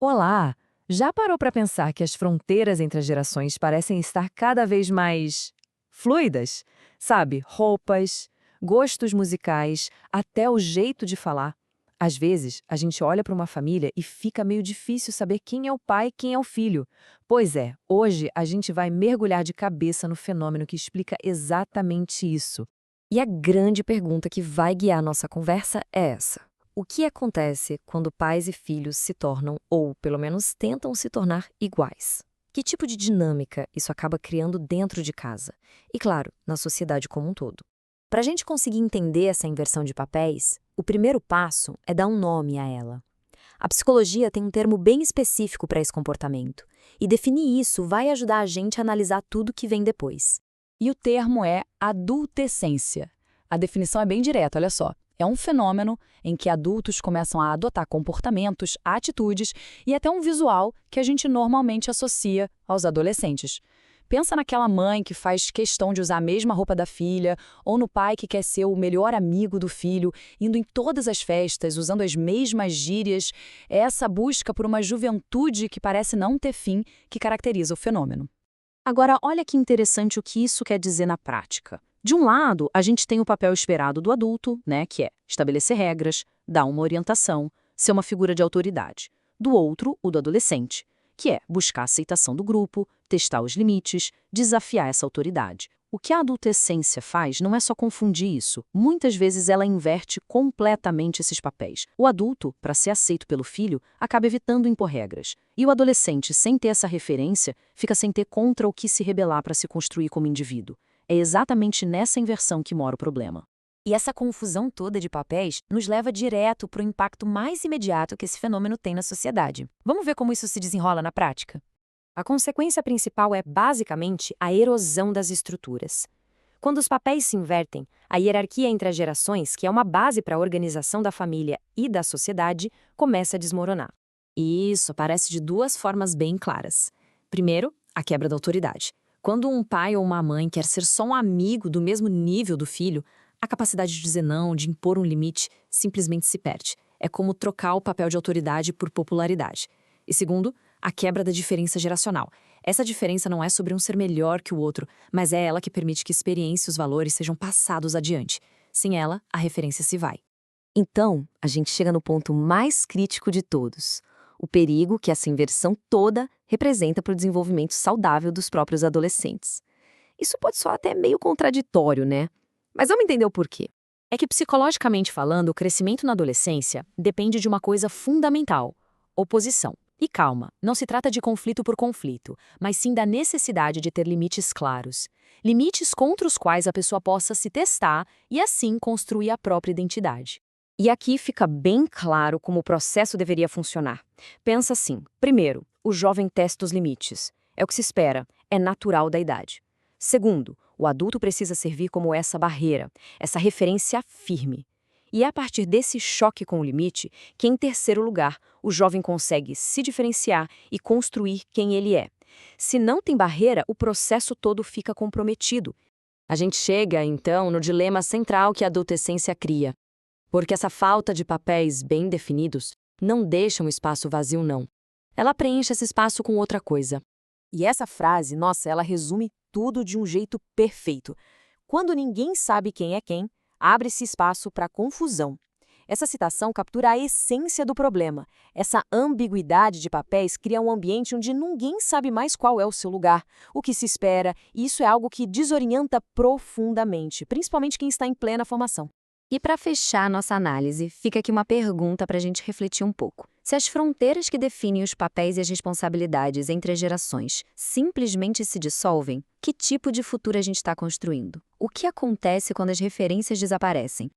Olá! Já parou para pensar que as fronteiras entre as gerações parecem estar cada vez mais fluidas? Sabe, roupas, gostos musicais, até o jeito de falar. Às vezes, a gente olha para uma família e fica meio difícil saber quem é o pai e quem é o filho. Pois é, hoje a gente vai mergulhar de cabeça no fenômeno que explica exatamente isso. E a grande pergunta que vai guiar nossa conversa é essa: o que acontece quando pais e filhos se tornam, ou pelo menos tentam se tornar, iguais? Que tipo de dinâmica isso acaba criando dentro de casa? E, claro, na sociedade como um todo. Para a gente conseguir entender essa inversão de papéis, o primeiro passo é dar um nome a ela. A psicologia tem um termo bem específico para esse comportamento, e definir isso vai ajudar a gente a analisar tudo que vem depois. E o termo é adultescência. A definição é bem direta, olha só. É um fenômeno em que adultos começam a adotar comportamentos, atitudes e até um visual que a gente normalmente associa aos adolescentes. Pensa naquela mãe que faz questão de usar a mesma roupa da filha, ou no pai que quer ser o melhor amigo do filho, indo em todas as festas, usando as mesmas gírias. É essa busca por uma juventude que parece não ter fim que caracteriza o fenômeno. Agora, olha que interessante o que isso quer dizer na prática. De um lado, a gente tem o papel esperado do adulto, né, que é estabelecer regras, dar uma orientação, ser uma figura de autoridade. Do outro, o do adolescente, que é buscar a aceitação do grupo, testar os limites, desafiar essa autoridade. O que a adolescência faz não é só confundir isso. Muitas vezes ela inverte completamente esses papéis. O adulto, para ser aceito pelo filho, acaba evitando impor regras. E o adolescente, sem ter essa referência, fica sem ter contra o que se rebelar para se construir como indivíduo. É exatamente nessa inversão que mora o problema. E essa confusão toda de papéis nos leva direto para o impacto mais imediato que esse fenômeno tem na sociedade. Vamos ver como isso se desenrola na prática? A consequência principal é, basicamente, a erosão das estruturas. Quando os papéis se invertem, a hierarquia entre as gerações, que é uma base para a organização da família e da sociedade, começa a desmoronar. E isso aparece de duas formas bem claras. Primeiro, a quebra da autoridade. Quando um pai ou uma mãe quer ser só um amigo do mesmo nível do filho, a capacidade de dizer não, de impor um limite, simplesmente se perde. É como trocar o papel de autoridade por popularidade. E segundo, a quebra da diferença geracional. Essa diferença não é sobre um ser melhor que o outro, mas é ela que permite que experiência e os valores sejam passados adiante. Sem ela, a referência se vai. Então, a gente chega no ponto mais crítico de todos: o perigo que essa inversão toda representa para o desenvolvimento saudável dos próprios adolescentes. Isso pode soar até meio contraditório, né? Mas vamos entender o porquê. É que, psicologicamente falando, o crescimento na adolescência depende de uma coisa fundamental: oposição. E calma, não se trata de conflito por conflito, mas sim da necessidade de ter limites claros. Limites contra os quais a pessoa possa se testar e, assim, construir a própria identidade. E aqui fica bem claro como o processo deveria funcionar. Pensa assim: primeiro, o jovem testa os limites. É o que se espera, é natural da idade. Segundo, o adulto precisa servir como essa barreira, essa referência firme. E é a partir desse choque com o limite que, em terceiro lugar, o jovem consegue se diferenciar e construir quem ele é. Se não tem barreira, o processo todo fica comprometido. A gente chega, então, no dilema central que a adolescência cria. Porque essa falta de papéis bem definidos não deixa um espaço vazio, não. Ela preenche esse espaço com outra coisa. E essa frase, nossa, ela resume tudo de um jeito perfeito. Quando ninguém sabe quem é quem, abre-se espaço para confusão. Essa citação captura a essência do problema. Essa ambiguidade de papéis cria um ambiente onde ninguém sabe mais qual é o seu lugar, o que se espera, e isso é algo que desorienta profundamente, principalmente quem está em plena formação. E para fechar nossa análise, fica aqui uma pergunta para a gente refletir um pouco. Se as fronteiras que definem os papéis e as responsabilidades entre as gerações simplesmente se dissolvem, que tipo de futuro a gente está construindo? O que acontece quando as referências desaparecem?